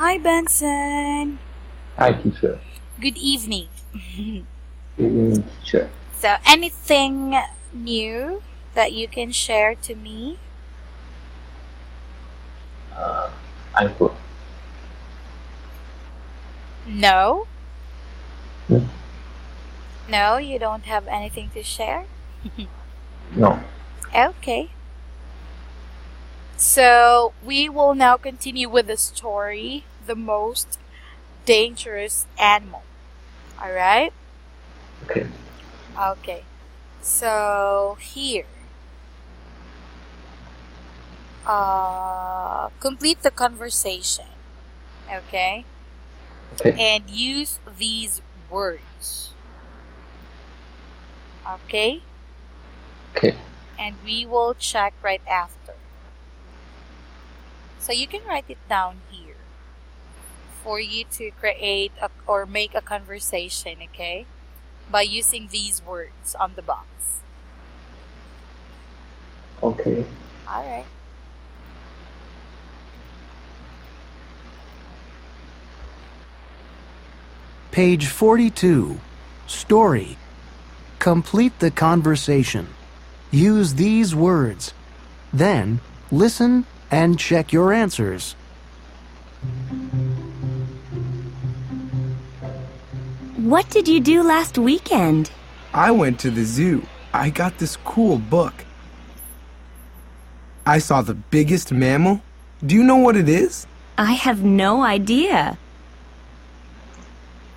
Hi, Benson. Hi, teacher. Good evening. Good evening, teacher. So, anything new that you can share to me? Uh, I'm good. No? Hmm? No, you don't have anything to share? No. Okay. So, we will now continue with the story The Most Dangerous Animal. Alright? Okay. Okay. So, here. Complete the conversation. Okay? Okay. And use these words. Okay? Okay. And we will check right after. So you can write it down here for you to create or make a conversation, okay? By using these words on the box. Okay. All right. Page 42. Story. Complete the conversation. Use these words. Then, listen and check your answers. What did you do last weekend? I went to the zoo. I got this cool book. I saw the biggest mammal. Do you know what it is? I have no idea.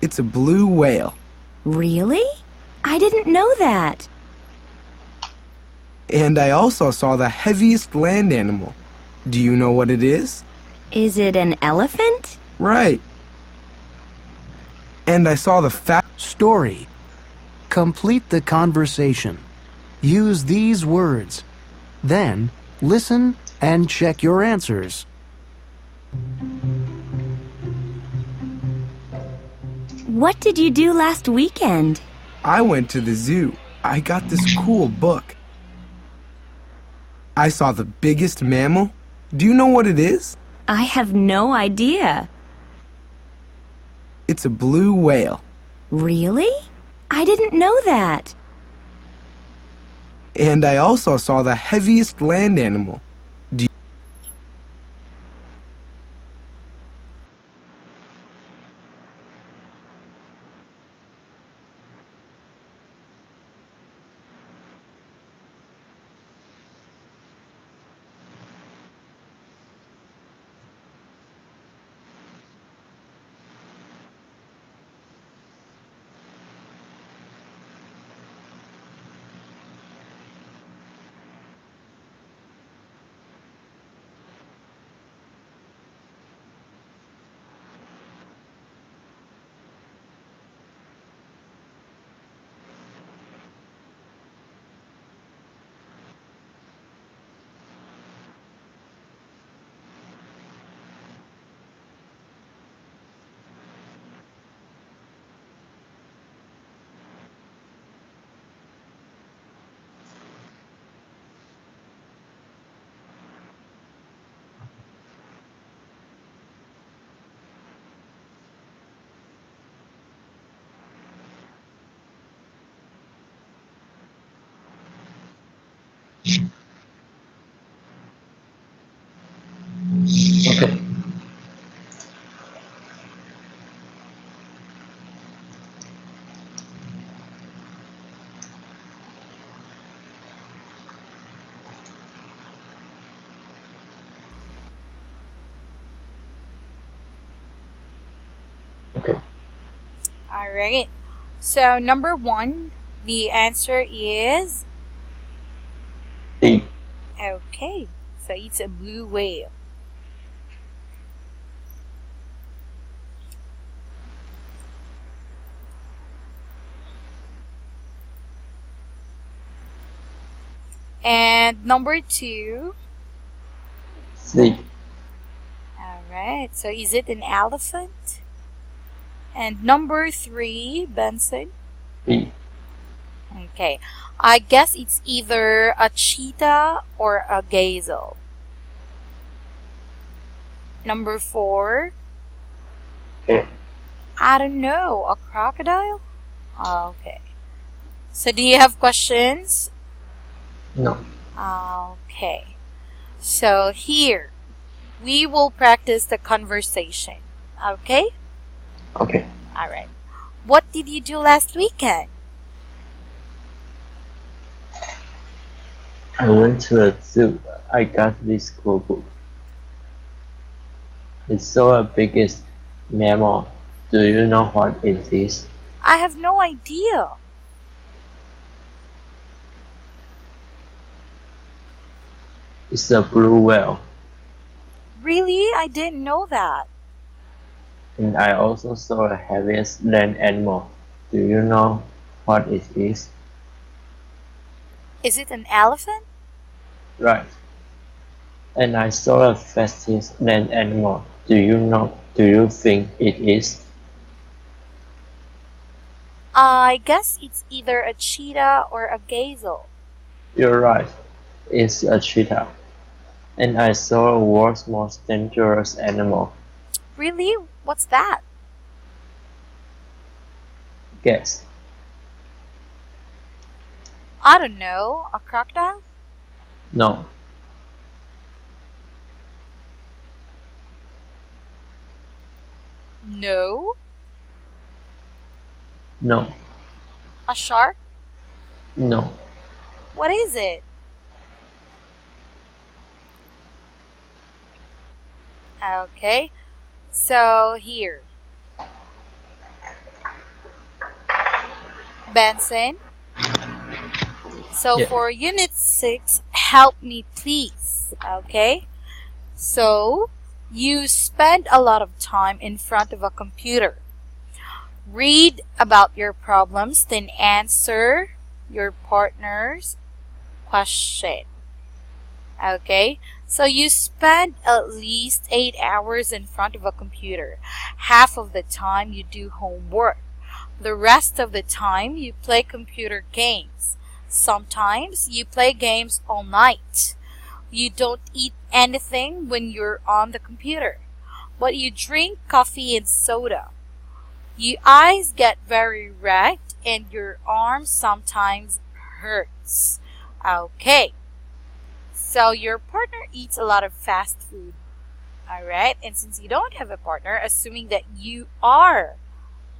It's a blue whale. Really? I didn't know that. And I also saw the heaviest land animal. Do you know what it is? Is it an elephant? Right. And I saw the fat... Story. Complete the conversation. Use these words. Then, listen and check your answers. What did you do last weekend? I went to the zoo. I got this cool book. I saw the biggest mammal. Do you know what it is? I have no idea. It's a blue whale. Really? I didn't know that. And I also saw the heaviest land animal. Okay. Okay. All right. So, number one, the answer is D. okay. So, it's a blue whale. And number two, C. all right. So, is it an elephant? And number three, Benson. B. Okay. I guess it's either a cheetah or a gazelle. Number four, Okay. I don't know. A crocodile? Okay. So do you have questions? No. Okay. So here, we will practice the conversation. Okay? Okay. Alright. What did you do last weekend? I went to the zoo. I got this cool book. It's so a biggest mammal. Do you know what it is? I have no idea. It's a blue whale. Really? I didn't know that. And I also saw the heaviest land animal. Do you know what it is? Is it an elephant? Right. And I saw the fastest land animal. Do you know? Do you think it is? I guess it's either a cheetah or a gazelle. You're right. It's a cheetah. And I saw the world's most dangerous animal. Really? What's that? Guess. I don't know. A crocodile? No. No. No. A shark? No. What is it? Okay. So here, Benson. So Yeah. for Unit 6, help me please. Okay. So you spend a lot of time in front of a computer. Read about your problems, then answer your partner's question. Okay, so you spend at least 8 hours in front of a computer. Half of the time you do homework. The rest of the time you play computer games. Sometimes you play games all night. You don't eat anything when you're on the computer, but you drink coffee and soda. Your eyes get very red and your arm sometimes hurts. Okay, so your partner eats a lot of fast food. Alright, and since you don't have a partner, assuming that you are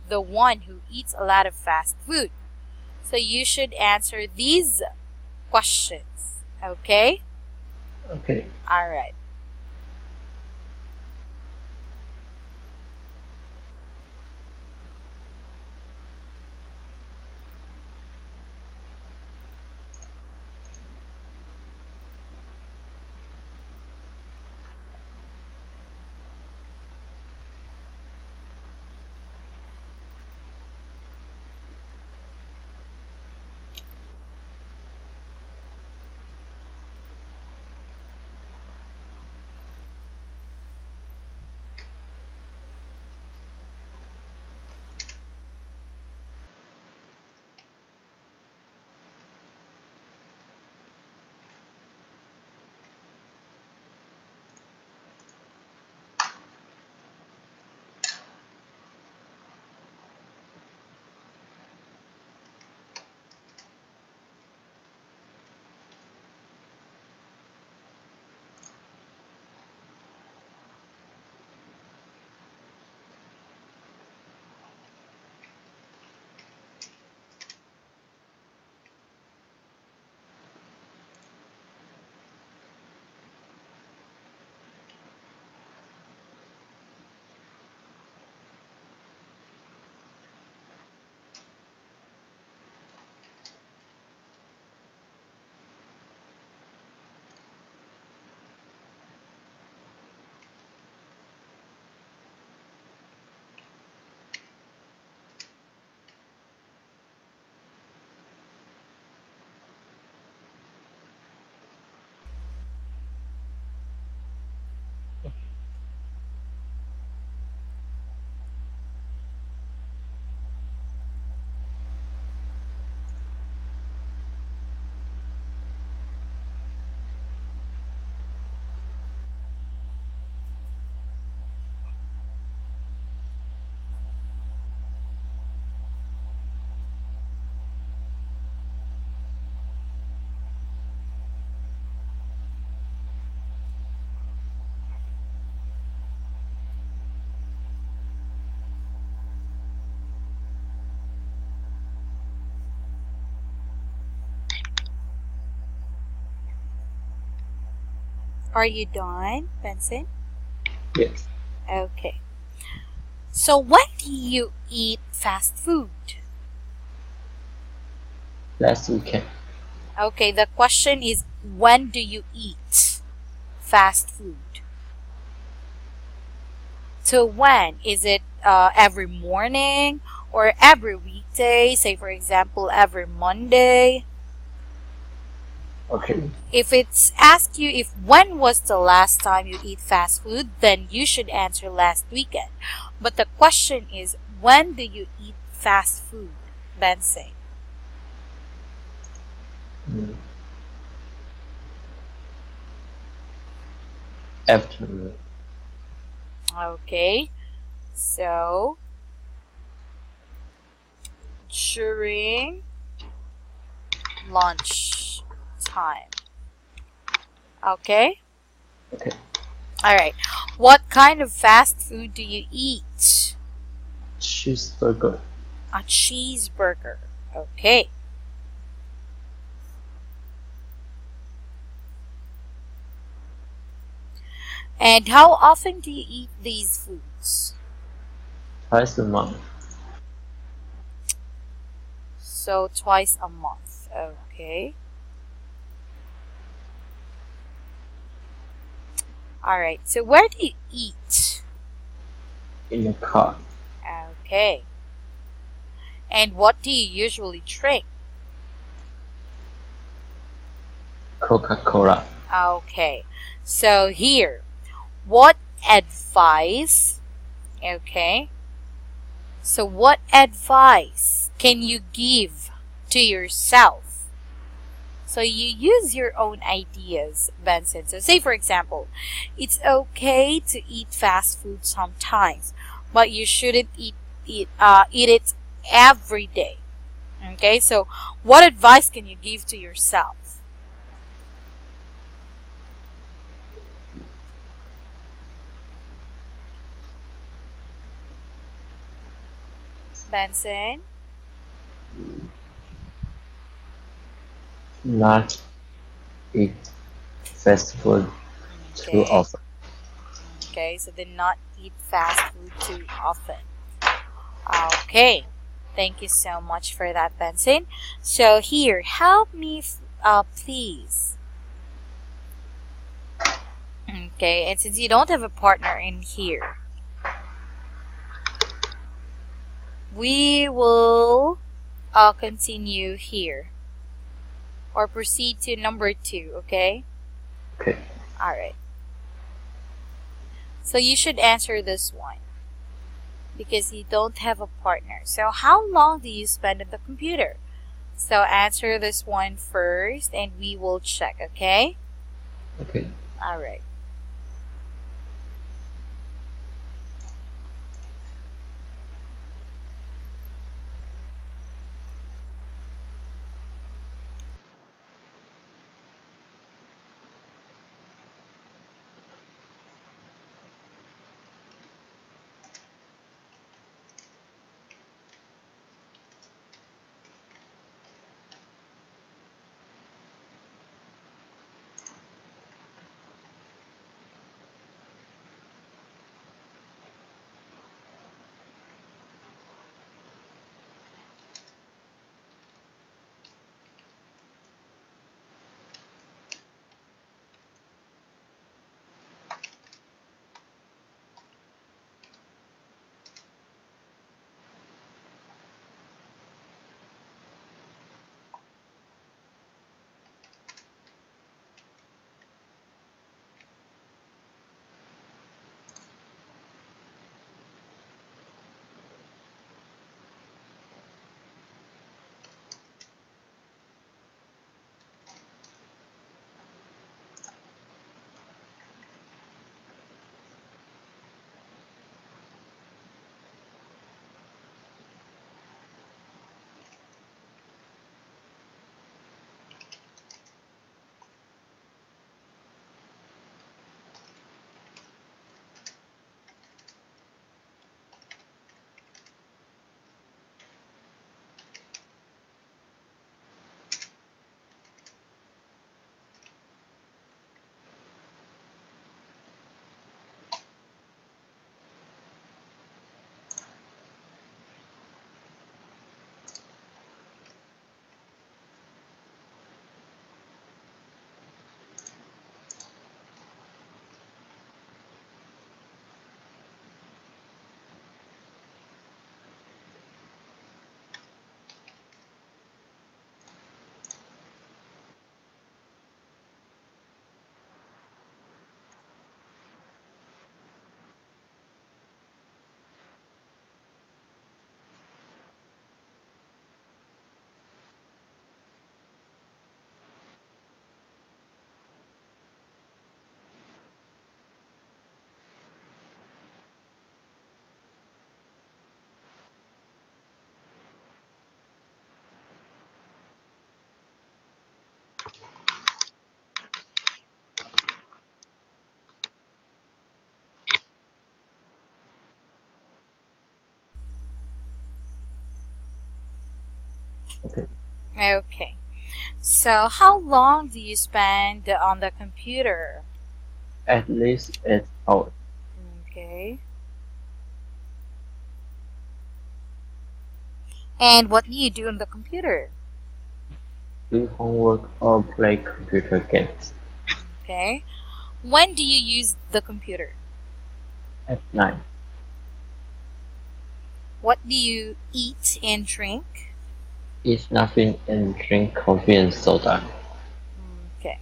the one who eats a lot of fast food, so you should answer these questions. Okay? Okay. Alright. Are you done, Benson? Yes. Okay. So when do you eat fast food? Last weekend. Okay, the question is when do you eat fast food? So when? Is it every morning or every weekday? Say, for example, every Monday. Okay. If it's asked you if when was the last time you eat fast food, then you should answer last weekend. But the question is when do you eat fast food, Benson? Mm. Afternoon. Okay, so during lunch time. Okay, Okay. all right. What kind of fast food do you eat? Cheeseburger. A cheeseburger. Okay. And how often do you eat these foods? Twice a month. So twice a month. Okay. All right. So where do you eat? In the car. Okay. And what do you usually drink? Coca-Cola. Okay. So here, what advice? Okay. So what advice can you give to yourself? So you use your own ideas, Benson. So say for example, it's okay to eat fast food sometimes, but you shouldn't eat it every day. Okay, so what advice can you give to yourself, Benson? Not eat fast food too Okay, often. okay, so then not eat fast food too often. Okay, thank you so much for that, Benson. So here, help me, please. Okay, and since you don't have a partner in here, we will continue here or proceed to number 2, okay? Okay. Alright, so you should answer this one because you don't have a partner. So, how long do you spend on the computer? So, answer this one first and we will check, okay? Okay. Alright. Okay. Okay. So, how long do you spend on the computer? At least 8 hours. Okay. And what do you do on the computer? Do homework or play computer games. Okay. When do you use the computer? At night. What do you eat and drink? Eat nothing and drink coffee and soda. Okay.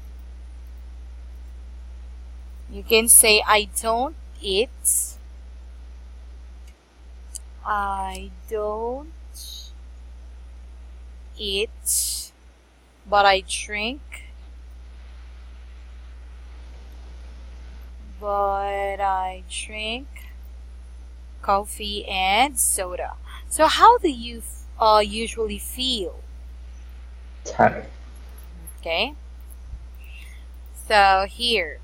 You can say I don't eat. I don't eat, but I drink. But I drink coffee and soda. So how do you usually feel? Tired. Okay. So here,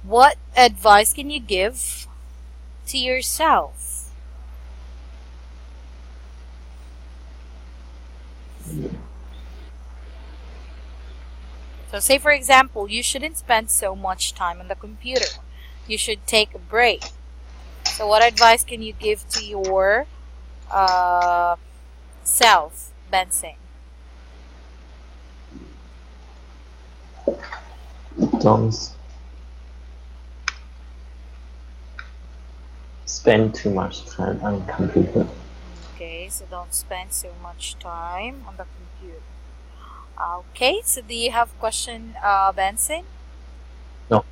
what advice can you give to yourself? So say for example, you shouldn't spend so much time on the computer. You should take a break. So what advice can you give to your uh, self, Benson? Don't spend too much time on computer. Okay, so don't spend so much time on the computer. Okay, so do you have question, Benson? No.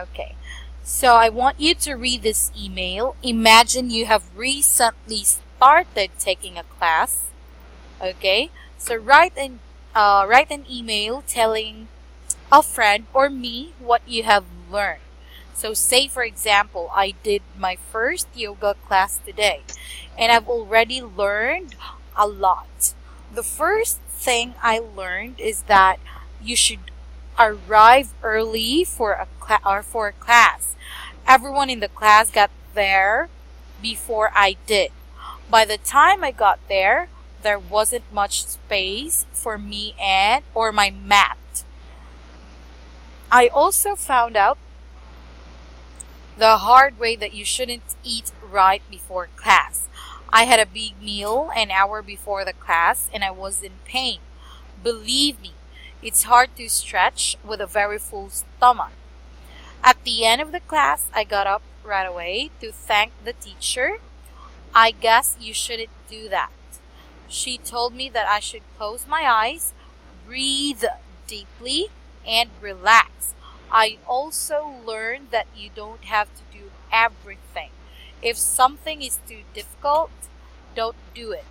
Okay. So I want you to read this email. Imagine you have recently started taking a class. Okay. So write an email telling a friend or me what you have learned. So say for example, I did my first yoga class today and I've already learned a lot. The first thing I learned is that you should arrive early for a class. Everyone in the class got there before I did. By the time I got there wasn't much space for me and or my mat. I also found out the hard way that you shouldn't eat right before class. I had a big meal an hour before the class and I was in pain. Believe me, it's hard to stretch with a very full stomach. At the end of the class, I got up right away to thank the teacher. I guess you shouldn't do that. She told me that I should close my eyes, breathe deeply, and relax. I also learned that you don't have to do everything. If something is too difficult, don't do it.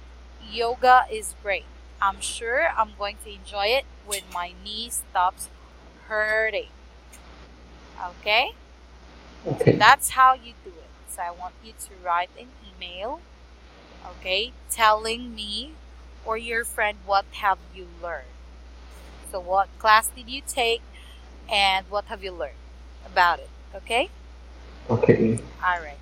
Yoga is great. I'm sure I'm going to enjoy it when my knee stops hurting. Okay? So Okay. that's how you do it. So I want you to write an email, okay, telling me or your friend what have you learned. So what class did you take and what have you learned about it? Okay? Okay. All right.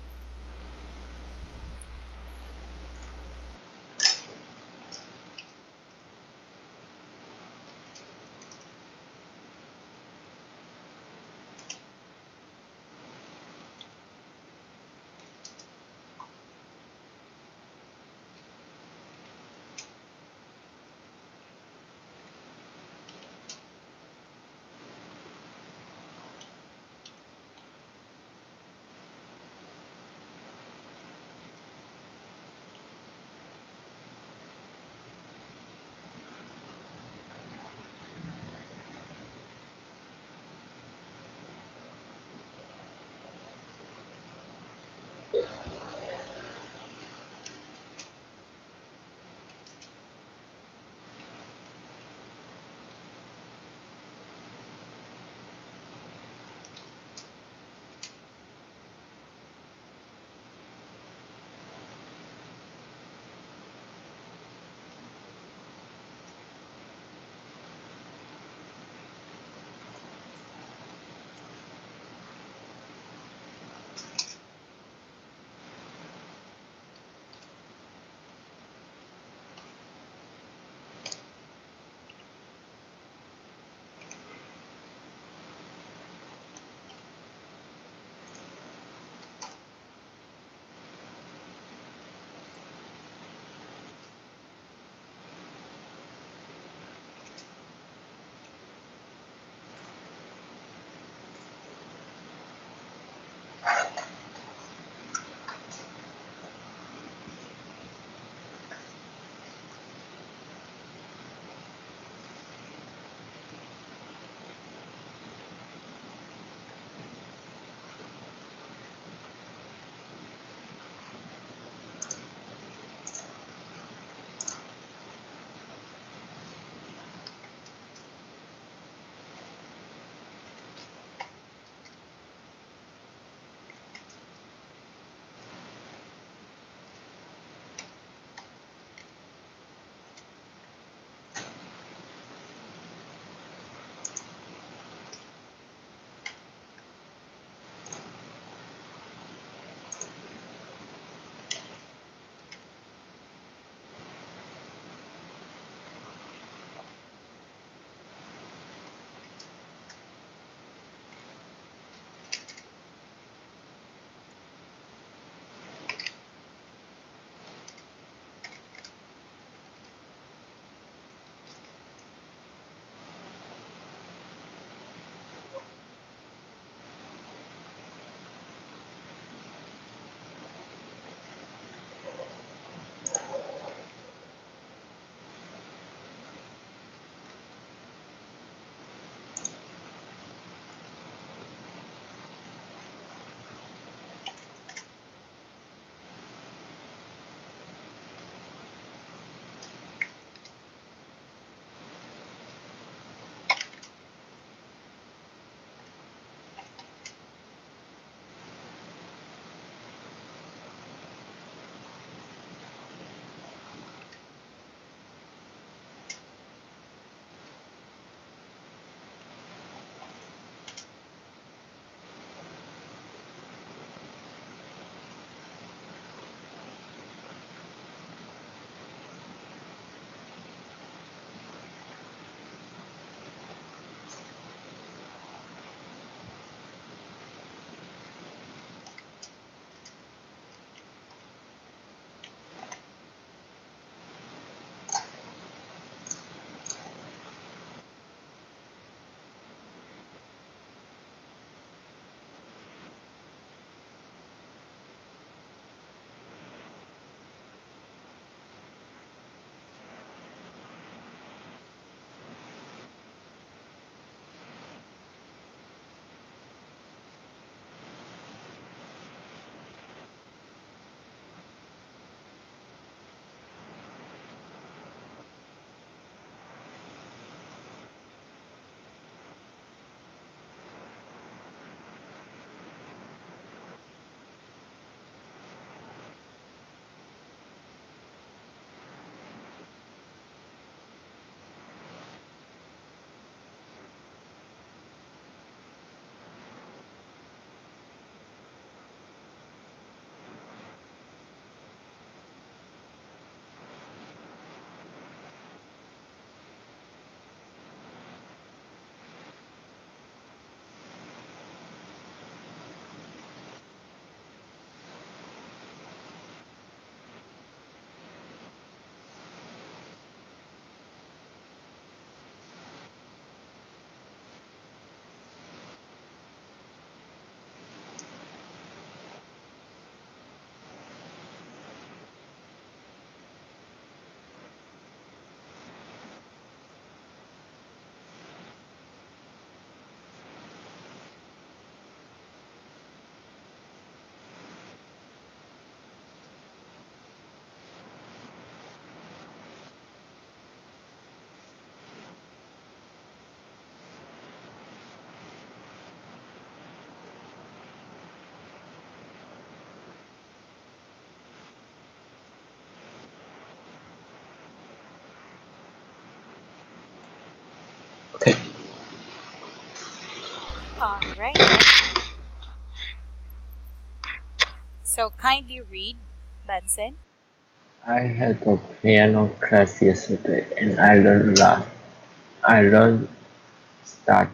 All right. So kindly read, Benson. I had a piano class yesterday and I learned a lot. I learned staccato.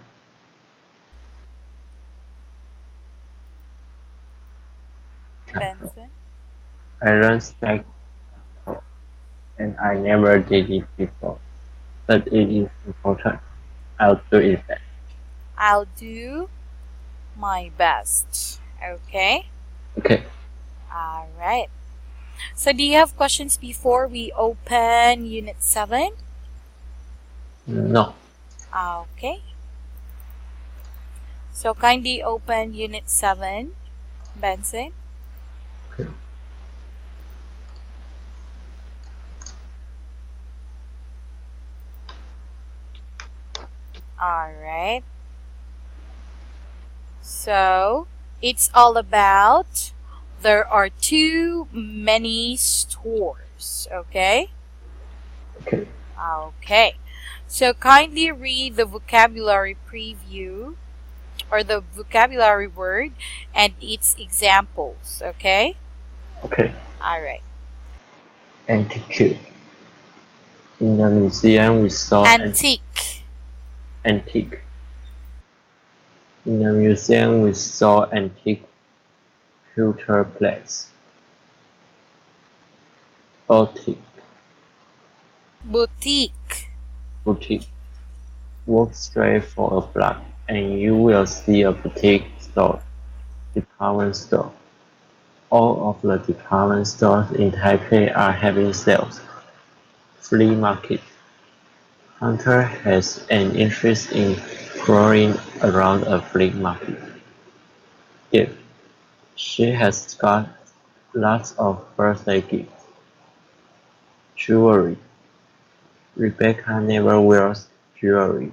Benson. I learned staccato and I never did it before. But it is important. I'll do it back. I'll do my best. Okay. Okay. All right. So do you have questions before we open Unit 7? No. Okay. So kindly open Unit 7, Benson. Okay. All right. So it's all about there are too many stores. Okay. Okay. Okay. So kindly read the vocabulary preview or the vocabulary word and its examples. Okay. Okay. All right. Antique. In the museum we saw Antique. antique. In the museum we saw antique pewter plates. Boutique. Boutique. Boutique. Walk straight for a block and you will see a boutique store. Department store. All of the department stores in Taipei are having sales. Flea market. Hunter has an interest in crawling around a flea market. Gift. She has got lots of birthday gifts. Jewelry. Rebecca never wears jewelry.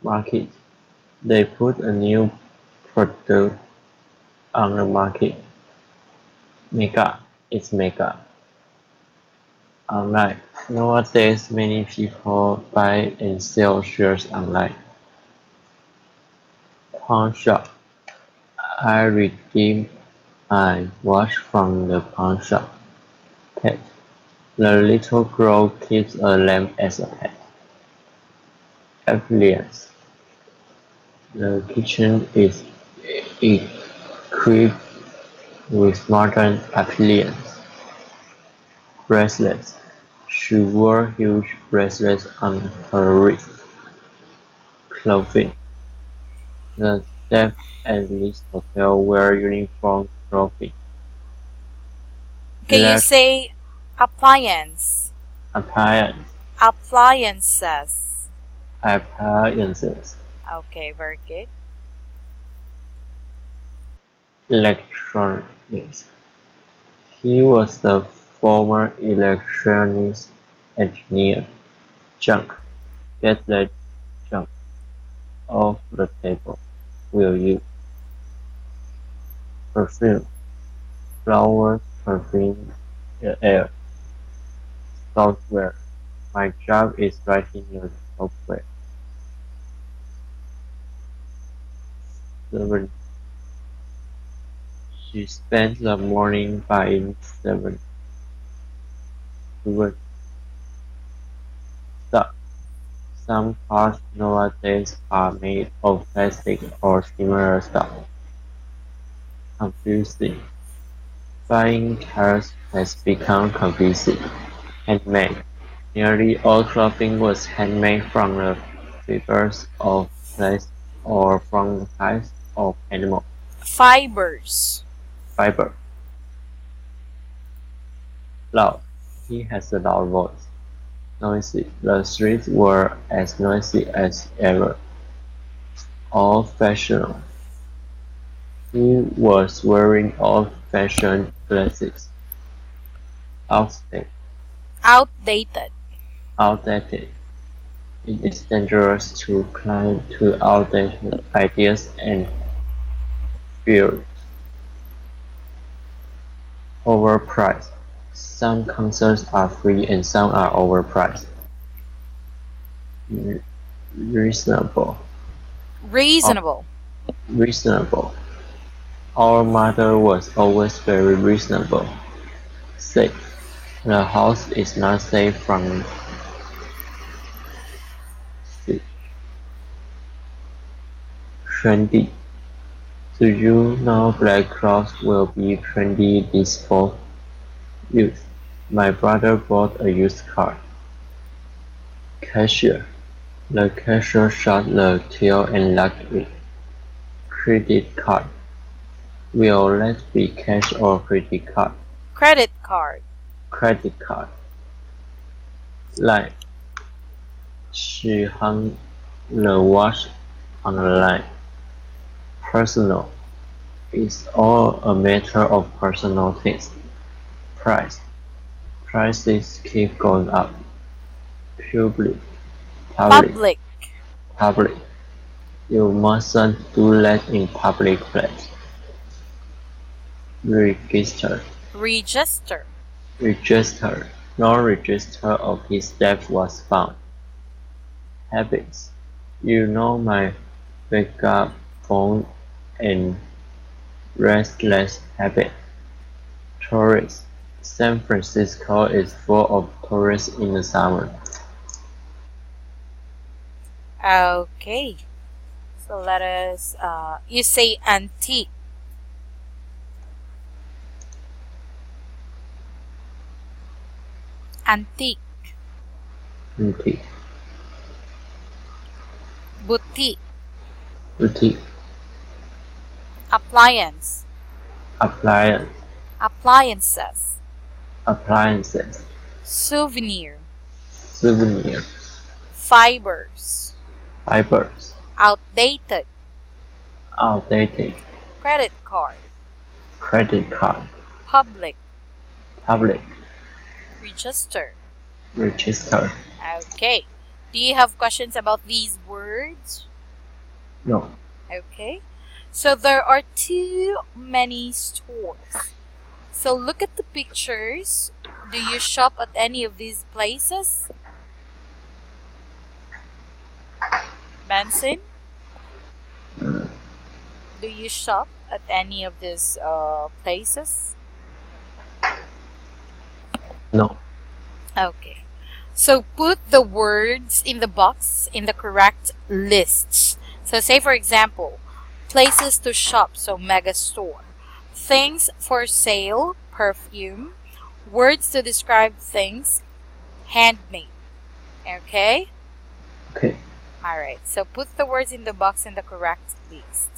Market. They put a new product on the market. Makeup. It's makeup. Online. Nowadays many people buy and sell shares online. Pawn shop. I redeemed my watch from the pawn shop. Pet. The little girl keeps a lamb as a pet. Appliance. The kitchen is equipped with modern appliances. Bracelets. She wore huge bracelets on her wrist. Clothing. The staff at this hotel wear uniform clothing. Can you Elect say appliance? appliance. Appliances. Appliances. Okay, very good. Electronics. He was the former electronics engineer. Junk. Get that junk off the table, will you? Perfume. Flowers perfume the air. Software. My job is writing your software. 7. She spent the morning buying 7 stuff. Some cars nowadays are made of plastic or similar stuff. Confusing. Buying cars has become confusing. Handmade. Nearly all clothing was handmade from the fibers of plants or from the hides of animals. Fibers. Fiber. Loud. He has a loud voice. Noisy. The streets were as noisy as ever. Old-fashioned. He was wearing old-fashioned glasses. Outdated. Outdated. Outdated. It is dangerous to cling to outdated ideas and theories. Overpriced. Some concerts are free and some are overpriced. Reasonable. Reasonable. Reasonable. Our mother was always very reasonable. Safe. The house is not safe from thief. Trendy. Do you know black clothes will be trendy this fall? Youth. My brother bought a used car. Cashier. The cashier shot the till and locked it. Credit card. Will that be cash or credit card? Credit card. Credit card. Line. She hung the watch on the line. Personal. It's all a matter of personal taste. Price. Prices keep going up. Public. Public. Public. Public. You mustn't do that in public place. Register. Register. Register. No register of his death was found. Habits. You know my vagabond and restless habit. Tourists. San Francisco is full of tourists in the summer. Okay. So let us, you say antique. Antique. Boutique. Boutique. Boutique. Appliance. Appliance. Appliances. Appliances. Souvenir. Souvenir. Fibers. Fibers. Outdated. Outdated. Credit card. Credit card. Public. Public. Register. Register. Okay. Do you have questions about these words? No. Okay. So there are too many stores. So look at the pictures. Do you shop at any of these places? Benson, do you shop at any of these places? No. Okay. So put the words in the box in the correct lists. So say for example, places to shop, so mega store. Things for sale, perfume. Words to describe things, handmade. Okay? Okay. Alright, so put the words in the box in the correct list.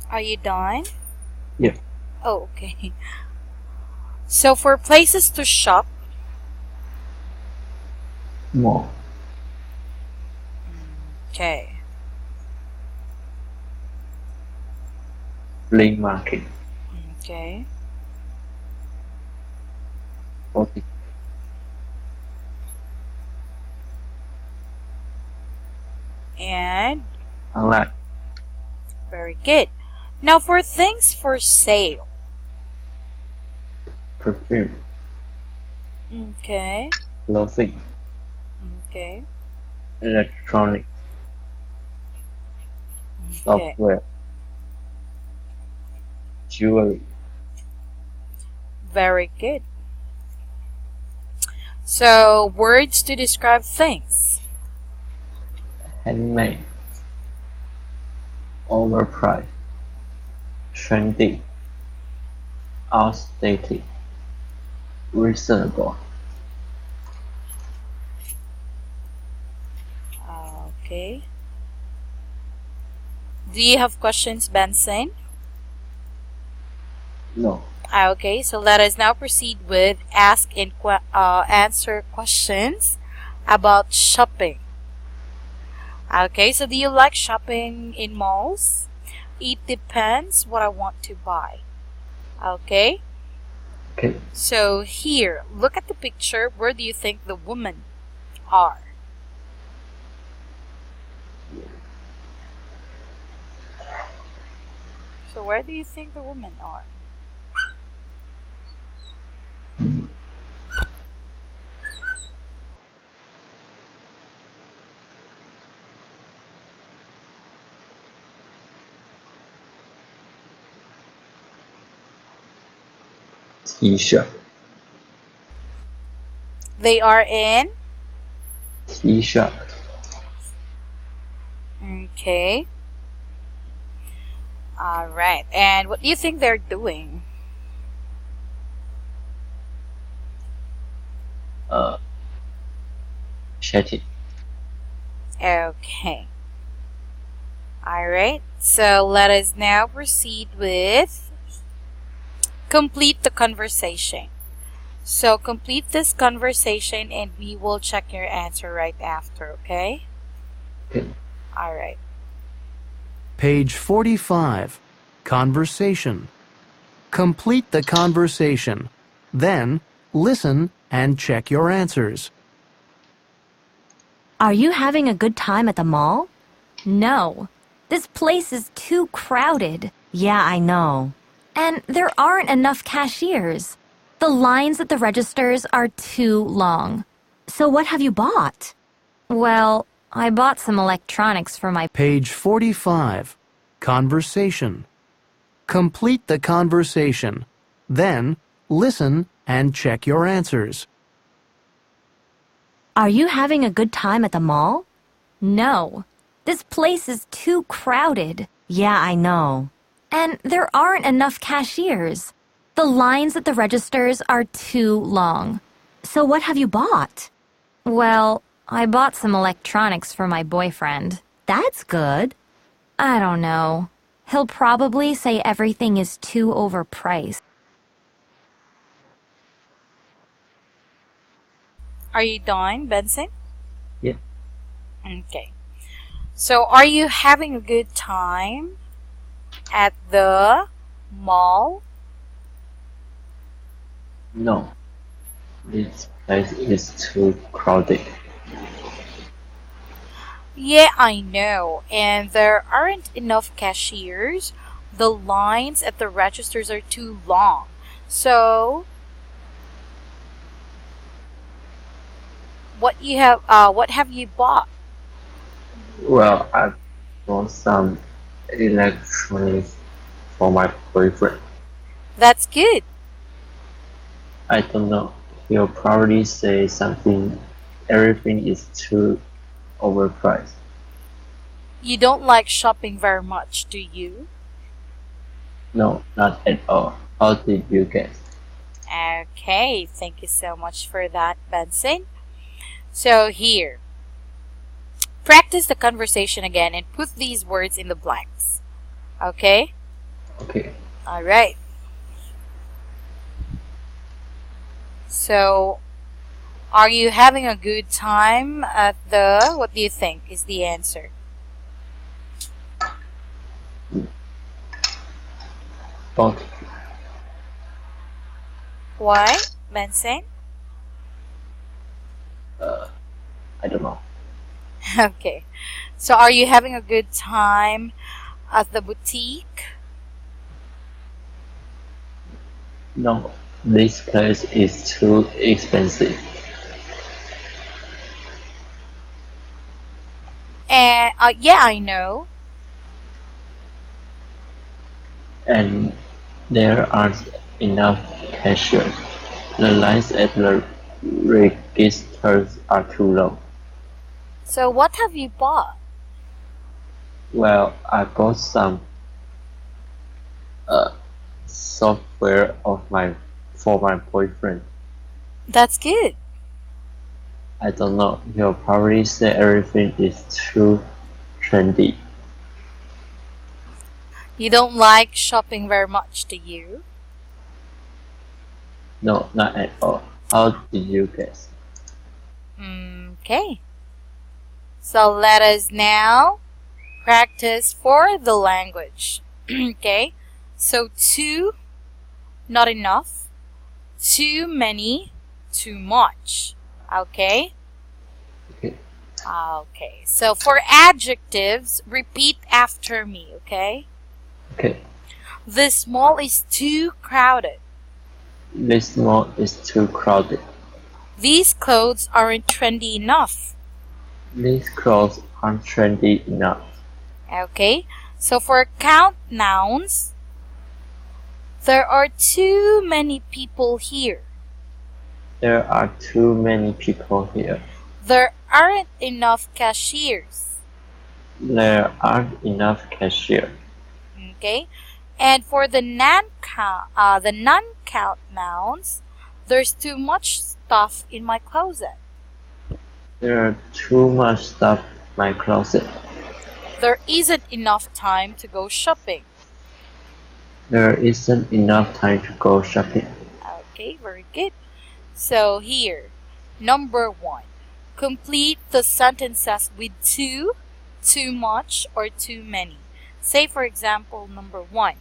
Are you done? Yeah. Oh, okay. So for places to shop, Mall. okay, Flea market. okay, Boutique. and Outlet. very good. Now for things for sale, Perfume. okay, Clothing. okay, Electronic. okay, Software. Jewelry. very good. So words to describe things. Handmade. Overpriced. Trendy. Outdated. Reasonable. Okay. Do you have questions, Benson? No. Okay, so let us now proceed with ask and answer questions about shopping. Okay, so do you like shopping in malls? It depends what I want to buy. Okay, Okay. so here, look at the picture. Where do you think the women are? So where do you think the women are? T-shirt. They are in. T-shirt. Okay. All right. And what do you think they're doing? Uh. Chatting. Okay. All right. So let us now proceed with complete the conversation. So complete this conversation and we will check your answer right after, okay? Okay. All right. Page 45. Conversation. Complete the conversation. Then, listen and check your answers. Are you having a good time at the mall? No. This place is too crowded. Yeah, I know. And there aren't enough cashiers. The lines at the registers are too long. So what have you bought? Well, I bought some electronics for my... Page 45. Conversation. Complete the conversation. Then, listen and check your answers. Are you having a good time at the mall? No. This place is too crowded. Yeah, I know. And there aren't enough cashiers. The lines at the registers are too long. So what have you bought? Well, I bought some electronics for my boyfriend. That's good. I don't know. He'll probably say everything is too overpriced. Are you done, Benson? Yeah. Okay. So are you having a good time at the mall? No. This place is too crowded. Yeah, I know. And there aren't enough cashiers. The lines at the registers are too long. So what have you bought? Well, I bought some electronics for my boyfriend. That's good. I don't know. He'll probably say something. Everything is too overpriced. You don't like shopping very much, do you? No, not at all. How did you guess? Okay, thank you so much for that, Benson. So here, practice the conversation again and put these words in the blanks. Okay? Okay. All right. So, are you having a good time at the, what do you think is the answer? But Why, Benson? I don't know. Okay. So, are you having a good time at the boutique? No, this place is too expensive. And yeah, I know. And there aren't enough cashiers. The lines at the registers are too long. So, what have you bought? Well, I bought some uh, software for my boyfriend. That's good. I don't know. He'll probably say everything is too trendy. You don't like shopping very much, do you? No, not at all. How did you guess? Okay. So, let us now practice for the language. Okay. So, too, not enough. Too many, too much. Okay. Okay. Okay. So, for adjectives, repeat after me. Okay. Okay. This mall is too crowded. This mall is too crowded. These clothes aren't trendy enough. These clothes aren't trendy enough. Okay. So, for count nouns, there are too many people here. There are too many people here. There aren't enough cashiers. There aren't enough cashiers. Okay, and for the non-count nouns, there's too much stuff in my closet. There are too much stuff in my closet. There isn't enough time to go shopping. There isn't enough time to go shopping. Okay, very good. So here, number 1, complete the sentences with too, too much, or too many. Say for example, number 1.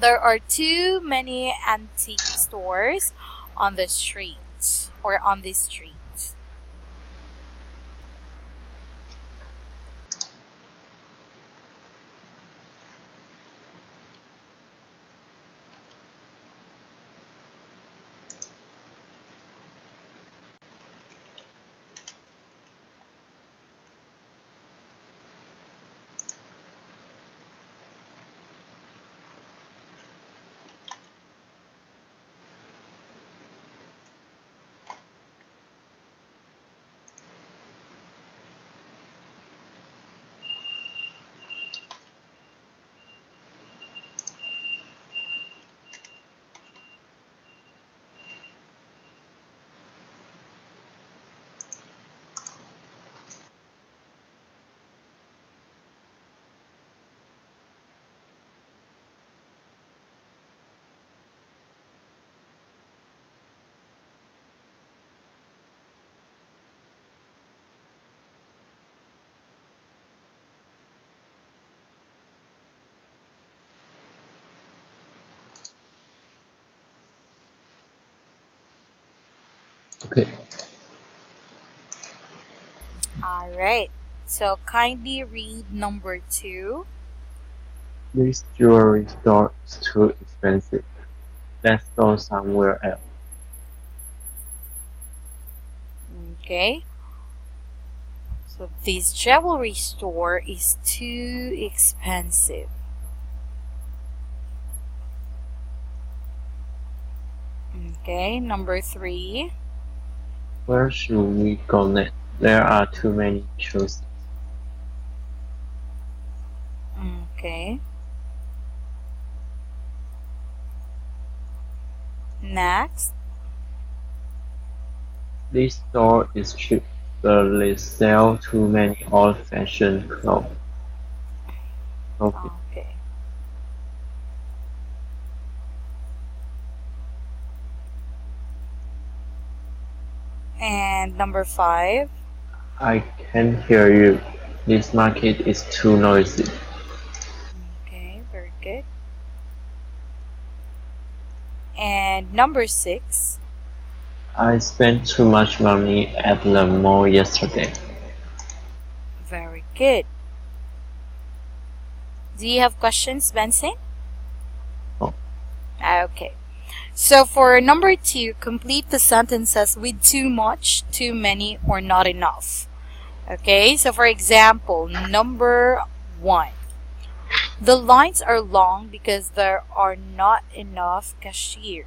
There are too many antique stores on the street or on this street. Okay. All right. So kindly read number 2. This jewelry store is too expensive. Let's go somewhere else. Okay. So this jewelry store is too expensive. Okay, number 3. Where should we go next? There are too many choices. Okay. Next. This store is cheap, but they sell too many old-fashioned clothes. Okay. And number 5. I can't hear you. This market is too noisy. Okay, very good. And number 6. I spent too much money at the mall yesterday. Very good. Do you have questions, Benson? Oh, Okay. So for number 2, complete the sentences with too much, too many, or not enough. Okay, so for example, number 1. The lines are long because there are not enough cashiers.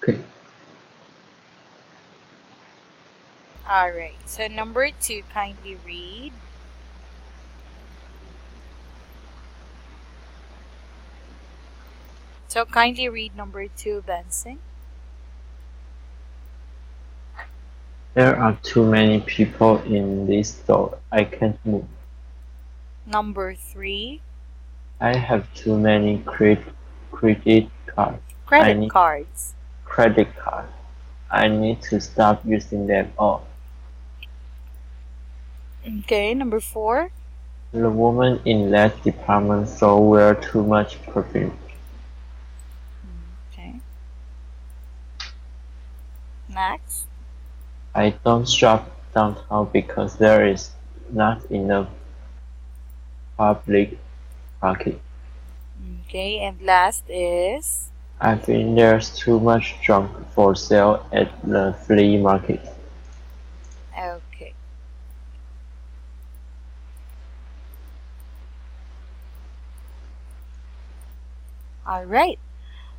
okay. All right. So number 2, kindly read. So kindly read number 2, Benson. There are too many people in this store. I can't move. Number 3, I have too many credit cards. I credit need cards. credit cards. I need to stop using them all. Okay, number 4. The woman in that department store wear too much perfume. Okay. Next. I don't shop downtown because there is not enough public parking. Okay, and last is. I think there's too much junk for sale at the flea market. Okay. All right.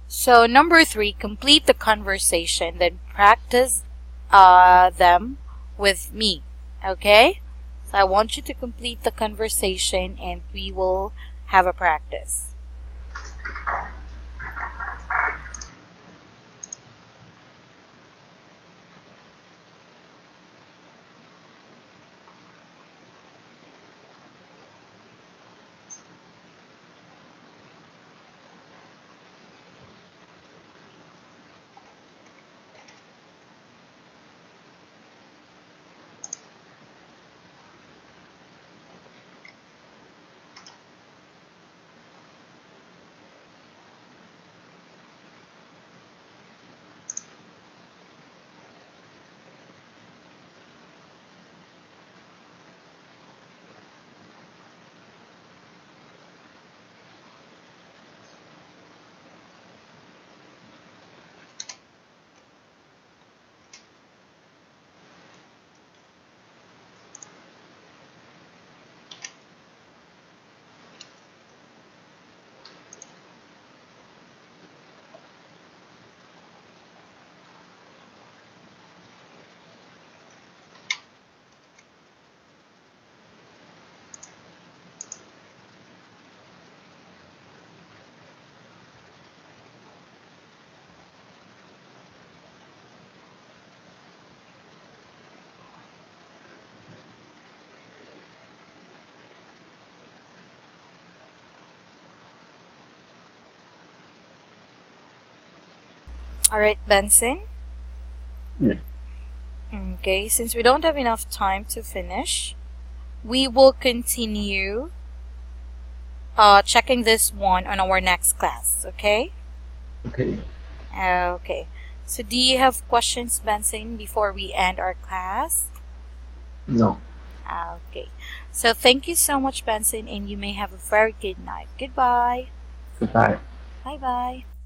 So number 3, complete the conversation, then practice them with me. Okay? So I want you to complete the conversation and we will have a practice. All right, Benson. Yeah. Okay, since we don't have enough time to finish, we will continue checking this one on our next class, okay? Okay. Okay. So do you have questions, Benson, before we end our class? No. Okay. So thank you so much, Benson, and you may have a very good night. Goodbye. Goodbye. Bye bye.